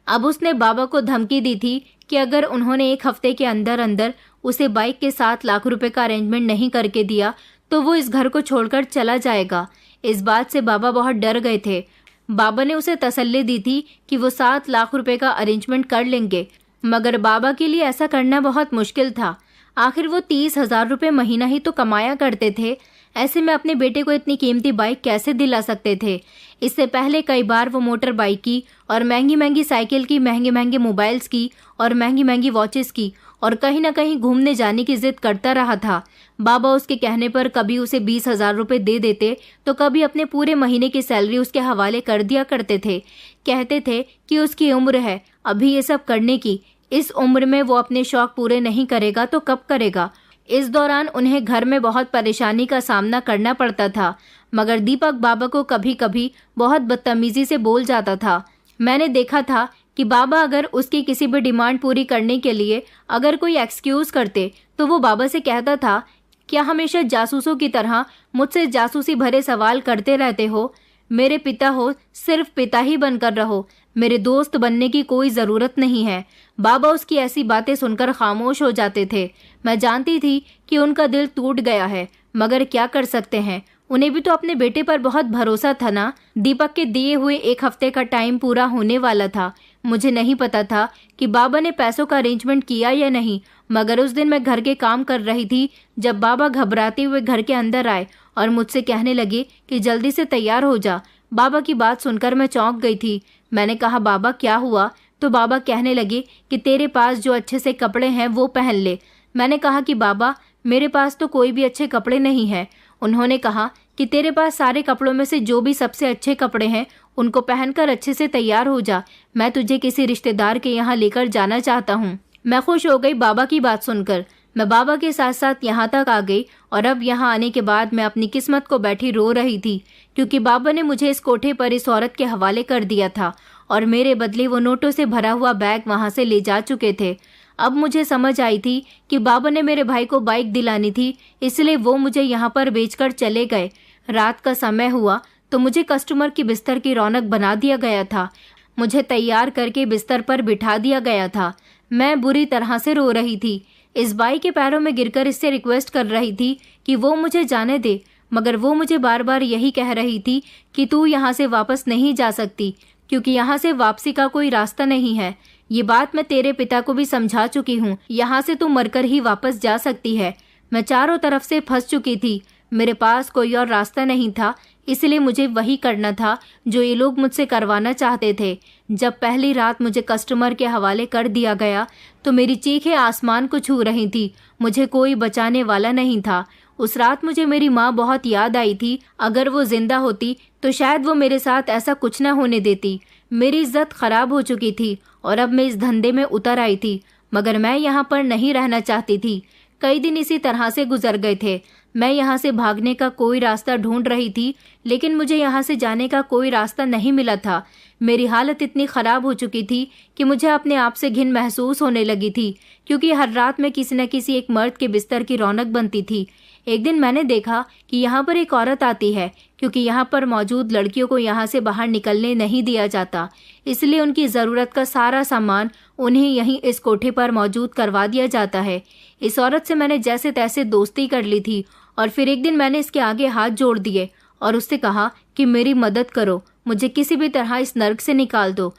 अब उसने बाबा को धमकी दी थी कि अगर उन्होंने 1 हफ्ते के अंदर अंदर उसे बाइक के 7 लाख रुपए का अरेंजमेंट नहीं करके दिया तो वो इस घर को छोड़कर चला जाएगा। इस बात से बाबा बहुत डर गए थे। बाबा ने उसे तसल्ली दी थी कि वो 7 लाख रुपए का अरेंजमेंट कर लेंगे, मगर बाबा के लिए ऐसा करना बहुत मुश्किल था। आखिर वो 30,000 रुपये महीना ही तो कमाया करते थे, ऐसे में अपने बेटे को इतनी कीमती बाइक कैसे दिला सकते थे? इससे पहले कई बार वो मोटर बाइक की और महंगी महंगी साइकिल की, महंगे महंगे मोबाइल्स की और महंगी महंगी वॉचेस की और कहीं ना कहीं घूमने जाने की जिद करता रहा था। बाबा उसके कहने पर कभी उसे 20,000 रुपये दे देते तो कभी अपने पूरे महीने की सैलरी उसके हवाले कर दिया करते थे। कहते थे कि उसकी उम्र है अभी ये सब करने की, इस उम्र में वो अपने शौक पूरे नहीं करेगा तो कब करेगा? इस दौरान उन्हें घर में बहुत परेशानी का सामना करना पड़ता था, मगर दीपक बाबा को कभी कभी बहुत बदतमीजी से बोल जाता था। मैंने देखा था कि बाबा अगर उसकी किसी भी डिमांड पूरी करने के लिए अगर कोई एक्सक्यूज करते तो वो बाबा से कहता था, क्या हमेशा जासूसों की तरह मुझसे जासूसी भरे सवाल करते रहते हो? मेरे पिता हो, सिर्फ पिता ही बनकर रहो, मेरे दोस्त बनने की कोई ज़रूरत नहीं है। बाबा उसकी ऐसी बातें सुनकर खामोश हो जाते थे। मैं जानती थी कि उनका दिल टूट गया है, मगर क्या कर सकते हैं, उन्हें भी तो अपने बेटे पर बहुत भरोसा था ना। दीपक के दिए हुए 1 हफ्ते का टाइम पूरा होने वाला था। मुझे नहीं पता था कि बाबा ने पैसों का अरेंजमेंट किया या नहीं, मगर उस दिन मैं घर के काम कर रही थी जब बाबा घबराते हुए घर के अंदर आए और मुझसे कहने लगे कि जल्दी से तैयार हो जा। बाबा की बात सुनकर मैं चौंक गई थी। मैंने कहा बाबा क्या हुआ? तो बाबा कहने लगे कि तेरे पास जो अच्छे से कपड़े हैं वो पहन ले। मैंने कहा कि बाबा मेरे पास तो कोई भी अच्छे कपड़े नहीं है। उन्होंने कहा कि तेरे पास सारे कपड़ों में से जो भी सबसे अच्छे कपड़े हैं उनको पहनकर अच्छे से तैयार हो जा, मैं तुझे किसी रिश्तेदार के यहाँ लेकर जाना चाहता हूँ। मैं खुश हो गई बाबा की बात सुनकर। मैं बाबा के साथ साथ यहाँ तक आ गई और अब यहाँ आने के बाद मैं अपनी किस्मत को बैठी रो रही थी, क्योंकि बाबा ने मुझे इस कोठे पर इस औरत के हवाले कर दिया था और मेरे बदले वो नोटों से भरा हुआ बैग वहाँ से ले जा चुके थे। अब मुझे समझ आई थी कि बाबा ने मेरे भाई को बाइक दिलानी थी, इसलिए वो मुझे यहाँ पर बेचकर चले गए। रात का समय हुआ तो मुझे कस्टमर की बिस्तर की रौनक बना दिया गया था। मुझे तैयार करके बिस्तर पर बिठा दिया गया था। मैं बुरी तरह से रो रही थी। इस बाई के पैरों में गिरकर इससे रिक्वेस्ट कर रही थी कि वो मुझे जाने दे, मगर वो मुझे बार बार यही कह रही थी कि तू यहाँ से वापस नहीं जा सकती, क्योंकि यहाँ से वापसी का कोई रास्ता नहीं है। ये बात मैं तेरे पिता को भी समझा चुकी हूँ। यहाँ से तू मरकर ही वापस जा सकती है। मैं चारों तरफ से फंस चुकी थी। मेरे पास कोई और रास्ता नहीं था, इसलिए मुझे वही करना था जो ये लोग मुझसे करवाना चाहते थे। जब पहली रात मुझे कस्टमर के हवाले कर दिया गया तो मेरी चीखें आसमान को छू रही थी। मुझे कोई बचाने वाला नहीं था। उस रात मुझे मेरी माँ बहुत याद आई थी। अगर वो जिंदा होती तो शायद वो मेरे साथ ऐसा कुछ न होने देती। मेरी इज्जत खराब हो चुकी थी और अब मैं इस धंधे में उतर आई थी, मगर मैं यहाँ पर नहीं रहना चाहती थी। कई दिन इसी तरह से गुजर गए थे। मैं यहाँ से भागने का कोई रास्ता ढूंढ रही थी, लेकिन मुझे यहाँ से जाने का कोई रास्ता नहीं मिला था। मेरी हालत इतनी ख़राब हो चुकी थी कि मुझे अपने आप से घिन महसूस होने लगी थी, क्योंकि हर रात मैं किसी न किसी एक मर्द के बिस्तर की रौनक बनती थी। एक दिन मैंने देखा कि यहाँ पर एक औरत आती है, क्योंकि यहाँ पर मौजूद लड़कियों को यहाँ से बाहर निकलने नहीं दिया जाता, इसलिए उनकी ज़रूरत का सारा सामान उन्हें यहीं इस कोठे पर मौजूद करवा दिया जाता है। इस औरत से मैंने जैसे तैसे दोस्ती कर ली थी और फिर एक दिन मैंने इसके आगे हाथ जोड़ दिए और उससे कहा कि मेरी मदद करो, मुझे किसी भी तरह इस नर्क से निकाल दो।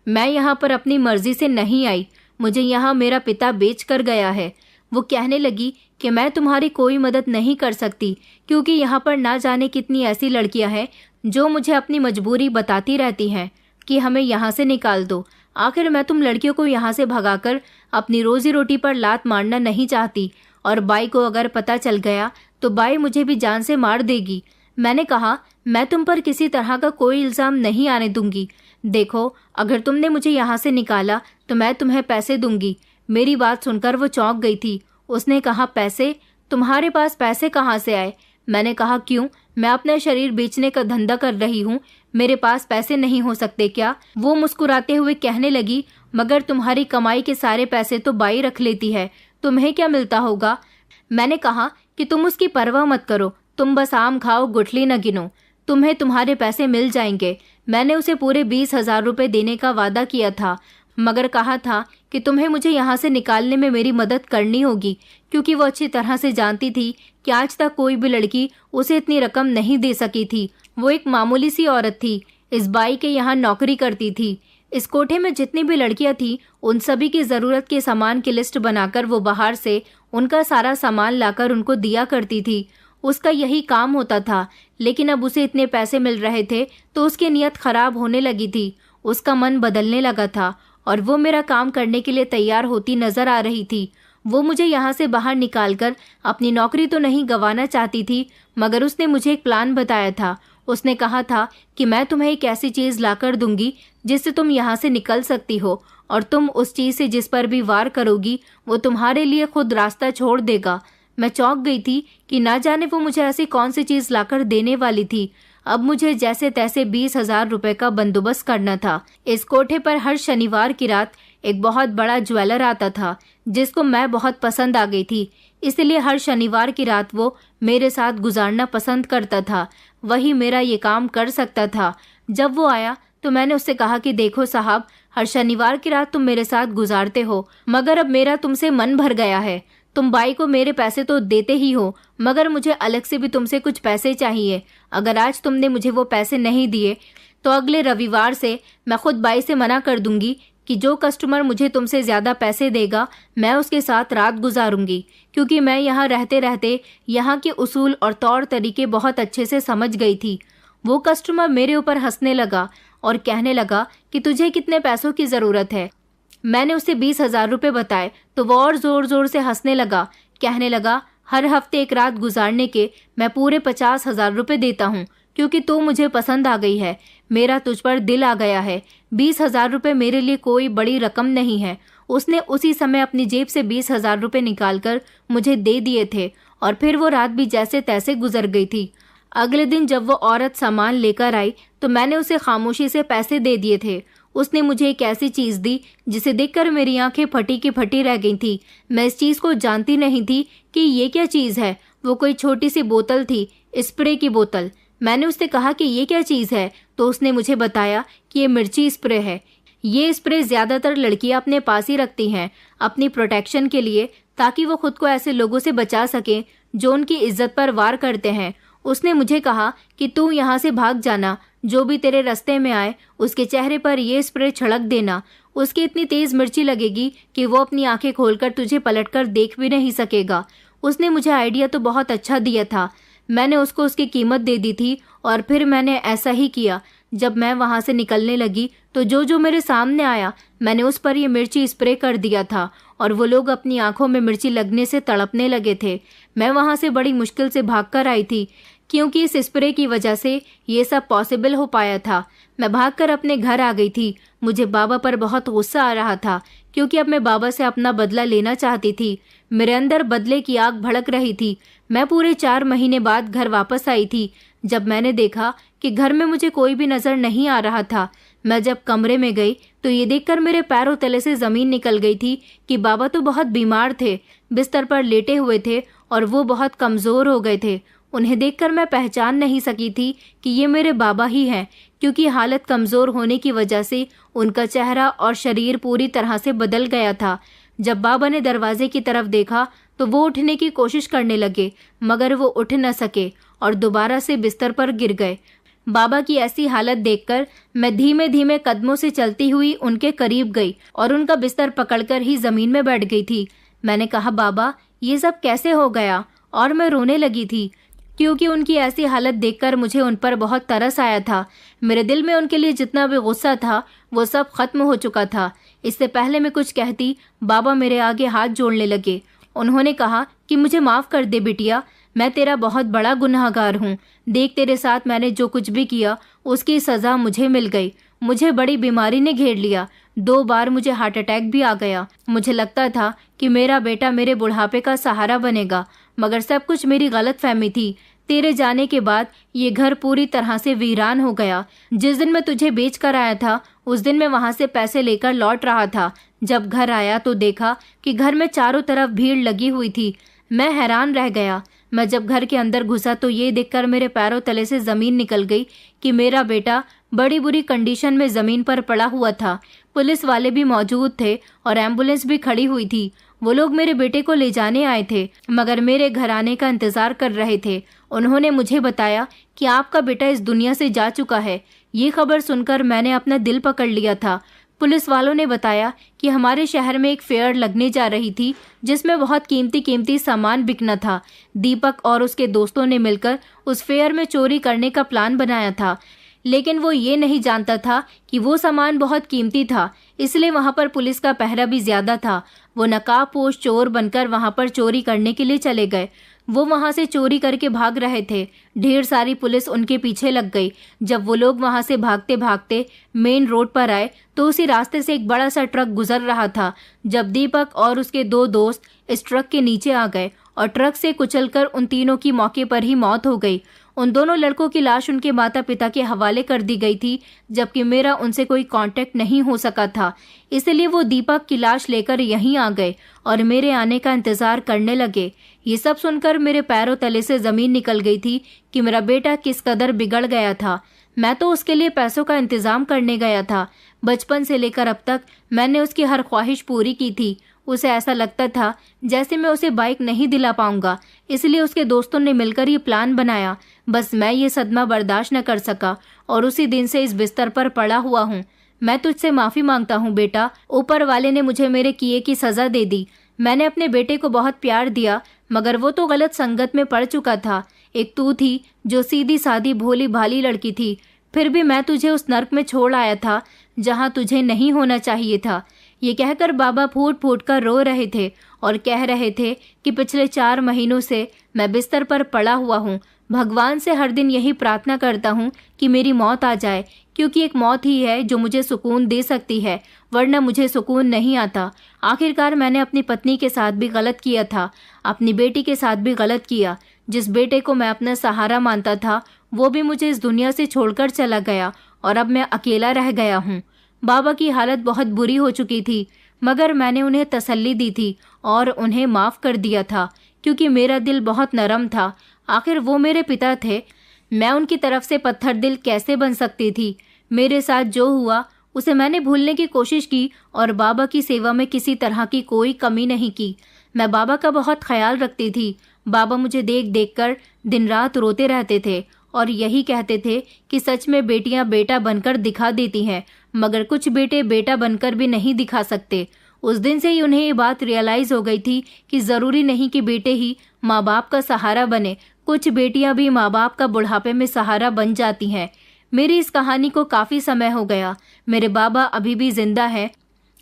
मैं यहाँ पर अपनी मर्जी से नहीं आई, मुझे यहाँ मेरा पिता बेच कर गया है। वो कहने लगी कि मैं तुम्हारी कोई मदद नहीं कर सकती, क्योंकि यहाँ पर ना जाने कितनी ऐसी लड़कियाँ हैं जो मुझे अपनी मजबूरी बताती रहती हैं कि हमें यहाँ से निकाल दो। आखिर मैं तुम लड़कियों को यहाँ से भगाकर अपनी रोजी रोटी पर लात मारना नहीं चाहती, और बाई को अगर पता चल गया तो बाई मुझे भी जान से मार देगी। मैंने कहा, मैं तुम पर किसी तरह का कोई इल्ज़ाम नहीं आने दूंगी। देखो, अगर तुमने मुझे यहाँ से निकाला तो मैं तुम्हें पैसे दूंगी। मेरी बात सुनकर वो चौंक गई थी। उसने कहा, पैसे? तुम्हारे पास पैसे कहाँ से आए? मैंने कहा, क्यों? मैं अपना शरीर बेचने का धंधा कर रही हूँ, मेरे पास पैसे नहीं हो सकते क्या? वो मुस्कुराते हुए कहने लगी, मगर तुम्हारी कमाई के सारे पैसे तो बाई रख लेती है, तुम्हें क्या मिलता होगा? मैंने कहा कि तुम उसकी परवाह मत करो, तुम बस आम खाओ, गुठली न गिनो, तुम्हें तुम्हारे पैसे मिल जाएंगे। मैंने उसे पूरे 20,000 रुपये देने का वादा किया था, मगर कहा था कि तुम्हें मुझे यहाँ से निकालने में मेरी मदद करनी होगी, क्योंकि वो अच्छी तरह से जानती थी कि आज तक कोई भी लड़की उसे इतनी रकम नहीं दे सकी थी। वो एक मामूली सी औरत थी, इस बाई के यहाँ नौकरी करती थी। इस कोठे में जितनी भी लड़कियां थीं, उन सभी की ज़रूरत के सामान की लिस्ट बनाकर वो बाहर से उनका सारा सामान लाकर उनको दिया करती थी। उसका यही काम होता था, लेकिन अब उसे इतने पैसे मिल रहे थे तो उसकी नीयत खराब होने लगी थी। उसका मन बदलने लगा था और वो मेरा काम करने के लिए तैयार होती नजर आ रही थी। वो मुझे यहाँ से बाहर निकालकर अपनी नौकरी तो नहीं गंवाना चाहती थी, मगर उसने मुझे एक प्लान बताया था। उसने कहा था कि मैं तुम्हें एक ऐसी चीज़ लाकर दूंगी जिससे तुम यहाँ से निकल सकती हो, और तुम उस चीज़ से जिस पर भी वार करोगी वो तुम्हारे लिए खुद रास्ता छोड़ देगा। मैं चौंक गई थी कि ना जाने वो मुझे ऐसी कौन सी चीज़ लाकर देने वाली थी। अब मुझे जैसे तैसे 20,000 रुपये का बंदोबस्त करना था। इस कोठे पर हर शनिवार की रात एक बहुत बड़ा ज्वेलर आता था, जिसको मैं बहुत पसंद आ गई थी, इसलिए हर शनिवार की रात वो मेरे साथ गुजारना पसंद करता था। वही मेरा ये काम कर सकता था। जब वो आया तो मैंने उससे कहा कि देखो साहब, हर शनिवार की रात तुम मेरे साथ गुजारते हो, मगर अब मेरा तुमसे मन भर गया है। तुम बाई को मेरे पैसे तो देते ही हो, मगर मुझे अलग से भी तुमसे कुछ पैसे चाहिए। अगर आज तुमने मुझे वो पैसे नहीं दिए तो अगले रविवार से मैं खुद बाई से मना कर दूंगी कि जो कस्टमर मुझे तुमसे ज़्यादा पैसे देगा मैं उसके साथ रात गुजारूंगी, क्योंकि मैं यहाँ रहते रहते यहाँ के उसूल और तौर तरीके बहुत अच्छे से समझ गई थी। वो कस्टमर मेरे ऊपर हंसने लगा और कहने लगा कि तुझे कितने पैसों की ज़रूरत है। मैंने उसे 20,000 रुपये बताए तो वो और ज़ोर ज़ोर से हंसने लगा, कहने लगा, हर हफ्ते एक रात गुजारने के मैं पूरे 50,000 रुपये देता हूँ, क्योंकि तू मुझे पसंद आ गई है। मेरा तुझ पर दिल आ गया है। 20,000 रुपये मेरे लिए कोई बड़ी रकम नहीं है। उसने उसी समय अपनी जेब से 20,000 रुपये निकालकर मुझे दे दिए थे और फिर वो रात भी जैसे तैसे गुजर गई थी। अगले दिन जब वो औरत सामान लेकर आई तो मैंने उसे खामोशी से पैसे दे दिए थे। उसने मुझे एक ऐसी चीज़ दी जिसे देखकर मेरी आंखें फटी की फटी रह गई थी। मैं इस चीज़ को जानती नहीं थी कि ये क्या चीज़ है। वो कोई छोटी सी बोतल थी, स्प्रे की बोतल। मैंने उससे कहा कि ये क्या चीज़ है, तो उसने मुझे बताया कि ये मिर्ची स्प्रे है। ये स्प्रे ज़्यादातर लड़कियां अपने पास ही रखती हैं अपनी प्रोटेक्शन के लिए, ताकि वो खुद को ऐसे लोगों से बचा सकें जो उनकी इज्जत पर वार करते हैं। उसने मुझे कहा कि तू यहाँ से भाग जाना, जो भी तेरे रास्ते में आए उसके चेहरे पर यह स्प्रे छिड़क देना। उसकी इतनी तेज मिर्ची लगेगी कि वो अपनी आंखें खोलकर तुझे पलटकर देख भी नहीं सकेगा। उसने मुझे आइडिया तो बहुत अच्छा दिया था। मैंने उसको उसकी कीमत दे दी थी और फिर मैंने ऐसा ही किया। जब मैं वहाँ से निकलने लगी तो जो मेरे सामने आया मैंने उस पर ये मिर्ची स्प्रे कर दिया था और वो लोग अपनी आंखों में मिर्ची लगने से तड़पने लगे थे। मैं वहाँ से बड़ी मुश्किल से भागकर आई थी, क्योंकि इस स्प्रे की वजह से ये सब पॉसिबल हो पाया था। मैं भागकर अपने घर आ गई थी। मुझे बाबा पर बहुत गुस्सा आ रहा था, क्योंकि अब मैं बाबा से अपना बदला लेना चाहती थी। मेरे अंदर बदले की आग भड़क रही थी। मैं पूरे 4 महीने बाद घर वापस आई थी। जब मैंने देखा कि घर में मुझे कोई भी नजर नहीं आ रहा था, मैं जब कमरे में गई तो ये देखकर मेरे पैरों तले से जमीन निकल गई थी कि बाबा तो बहुत बीमार थे, बिस्तर पर लेटे हुए थे और वो बहुत कमजोर हो गए थे। उन्हें देखकर मैं पहचान नहीं सकी थी कि ये मेरे बाबा ही हैं, क्योंकि हालत कमजोर होने की वजह से उनका चेहरा और शरीर पूरी तरह से बदल गया था। जब बाबा ने दरवाजे की तरफ देखा तो वो उठने की कोशिश करने लगे, मगर वो उठ न सके और दोबारा से बिस्तर पर गिर गए। बाबा की ऐसी हालत देखकर मैं धीमे धीमे कदमों से चलती हुई उनके करीब गई और उनका बिस्तर पकड़कर ही जमीन में बैठ गई थी। मैंने कहा, बाबा ये सब कैसे हो गया? और मैं रोने लगी थी, क्योंकि उनकी ऐसी हालत देखकर मुझे उन पर बहुत तरस आया था। मेरे दिल में उनके लिए जितना भी गुस्सा था वो सब खत्म हो चुका था। इससे पहले मैं कुछ कहती, बाबा मेरे आगे हाथ जोड़ने लगे। उन्होंने कहा कि मुझे माफ़ कर दे बिटिया, मैं तेरा बहुत बड़ा गुनहगार हूँ। देख, तेरे साथ मैंने जो कुछ भी किया उसकी सज़ा मुझे मिल गई। मुझे बड़ी बीमारी ने घेर लिया। 2 बार मुझे हार्ट अटैक भी आ गया। मुझे लगता था कि मेरा बेटा मेरे बुढ़ापे का सहारा बनेगा, मगर सब कुछ मेरी गलतफहमी थी। तेरे जाने के बाद ये घर पूरी तरह से वीरान हो गया। जिस दिन मैं तुझे बेच कर आया था उस दिन मैं वहाँ से पैसे लेकर लौट रहा था। जब घर आया तो देखा कि घर में चारों तरफ भीड़ लगी हुई थी। मैं हैरान रह गया। मैं जब घर के अंदर घुसा तो ये देखकर मेरे पैरों तले से ज़मीन निकल गई कि मेरा बेटा बड़ी बुरी कंडीशन में ज़मीन पर पड़ा हुआ था। पुलिस वाले भी मौजूद थे और एम्बुलेंस भी खड़ी हुई थी। वो लोग मेरे बेटे को ले जाने आए थे, मगर मेरे घर आने का इंतज़ार कर रहे थे। उन्होंने मुझे बताया कि आपका बेटा इस दुनिया से जा चुका है। ये खबर सुनकर मैंने अपना दिल पकड़ लिया था। पुलिस वालों ने बताया कि हमारे शहर में एक फेयर लगने जा रही थी, जिसमें बहुत कीमती सामान बिकना था। दीपक और उसके दोस्तों ने मिलकर उस फेयर में चोरी करने का प्लान बनाया था, लेकिन वो ये नहीं जानता था कि वो सामान बहुत कीमती था, इसलिए वहाँ पर पुलिस का पहरा भी ज्यादा था। वो नकाबपोश चोर बनकर वहाँ पर चोरी करने के लिए चले गए। वो वहाँ से चोरी करके भाग रहे थे। ढेर सारी पुलिस उनके पीछे लग गई। जब वो लोग वहाँ से भागते भागते मेन रोड पर आए तो उसी रास्ते से एक बड़ा सा ट्रक गुजर रहा था। जब दीपक और उसके 2 दोस्त इस ट्रक के नीचे आ गए और ट्रक से कुचलकर उन तीनों की मौके पर ही मौत हो गई। उन दोनों लड़कों की लाश उनके माता पिता के हवाले कर दी गई थी, जबकि मेरा उनसे कोई कांटेक्ट नहीं हो सका था। इसलिए वो दीपक की लाश लेकर यहीं आ गए और मेरे आने का इंतजार करने लगे। ये सब सुनकर मेरे पैरों तले से जमीन निकल गई थी कि मेरा बेटा किस कदर बिगड़ गया था। मैं तो उसके लिए पैसों का इंतजाम करने गया था। बचपन से लेकर अब तक मैंने उसकी हर ख्वाहिश पूरी की थी। उसे ऐसा लगता था जैसे मैं उसे बाइक नहीं दिला पाऊंगा, इसलिए उसके दोस्तों ने मिलकर ये प्लान बनाया। बस मैं ये सदमा बर्दाश्त न कर सका और उसी दिन से इस बिस्तर पर पड़ा हुआ हूँ। मैं तुझसे माफ़ी मांगता हूँ बेटा। ऊपर वाले ने मुझे मेरे किए की सज़ा दे दी। मैंने अपने बेटे को बहुत प्यार दिया, मगर वो तो गलत संगत में पड़ चुका था। एक तू थी जो सीधी सादी भोली भाली लड़की थी, फिर भी मैं तुझे उस नर्क में छोड़ आया था जहाँ तुझे नहीं होना चाहिए था। ये कहकर बाबा फूट फूट कर रो रहे थे और कह रहे थे कि पिछले 4 महीनों से मैं बिस्तर पर पड़ा हुआ हूँ। भगवान से हर दिन यही प्रार्थना करता हूँ कि मेरी मौत आ जाए, क्योंकि एक मौत ही है जो मुझे सुकून दे सकती है, वरना मुझे सुकून नहीं आता। आखिरकार मैंने अपनी पत्नी के साथ भी गलत किया था, अपनी बेटी के साथ भी गलत किया। जिस बेटे को मैं अपना सहारा मानता था वो भी मुझे इस दुनिया से छोड़कर चला गया और अब मैं अकेला रह गया हूँ। बाबा की हालत बहुत बुरी हो चुकी थी, मगर मैंने उन्हें तसल्ली दी थी और उन्हें माफ़ कर दिया था, क्योंकि मेरा दिल बहुत नरम था। आखिर वो मेरे पिता थे, मैं उनकी तरफ से पत्थर दिल कैसे बन सकती थी। मेरे साथ जो हुआ उसे मैंने भूलने की कोशिश की और बाबा की सेवा में किसी तरह की कोई कमी नहीं की। मैं बाबा का बहुत ख्याल रखती थी। बाबा मुझे देख देख कर दिन रात रोते रहते थे और यही कहते थे कि सच में बेटियां बेटा बनकर दिखा देती हैं, मगर कुछ बेटे बेटा बनकर भी नहीं दिखा सकते। उस दिन से ही उन्हें ये बात रियलाइज़ हो गई थी कि ज़रूरी नहीं कि बेटे ही माँ बाप का सहारा बने, कुछ बेटियां भी माँ बाप का बुढ़ापे में सहारा बन जाती हैं। मेरी इस कहानी को काफ़ी समय हो गया। मेरे बाबा अभी भी जिंदा हैं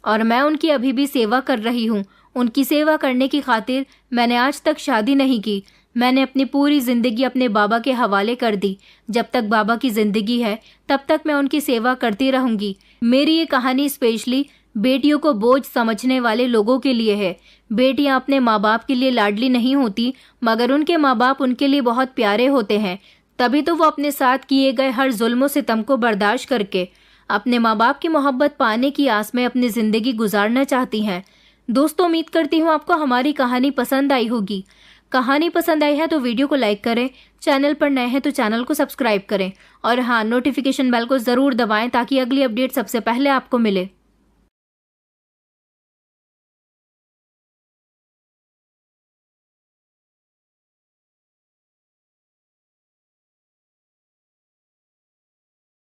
और मैं उनकी अभी भी सेवा कर रही हूँ। उनकी सेवा करने की खातिर मैंने आज तक शादी नहीं की। मैंने अपनी पूरी ज़िंदगी अपने बाबा के हवाले कर दी। जब तक बाबा की ज़िंदगी है तब तक मैं उनकी सेवा करती रहूँगी। मेरी ये कहानी स्पेशली बेटियों को बोझ समझने वाले लोगों के लिए है। बेटियां अपने माँ बाप के लिए लाडली नहीं होती, मगर उनके माँ बाप उनके लिए बहुत प्यारे होते हैं। तभी तो वो अपने साथ किए गए हर जुल्म सितम को बर्दाश्त करके अपने माँ बाप की मोहब्बत पाने की आस में अपनी ज़िंदगी गुजारना चाहती हैं। दोस्तों, उम्मीद करती हूँ आपको हमारी कहानी पसंद आई होगी। कहानी पसंद आई है तो वीडियो को लाइक करें, चैनल पर नए हैं तो चैनल को सब्सक्राइब करें और हाँ, नोटिफिकेशन बेल को ज़रूर दबाएं ताकि अगली अपडेट सबसे पहले आपको मिले।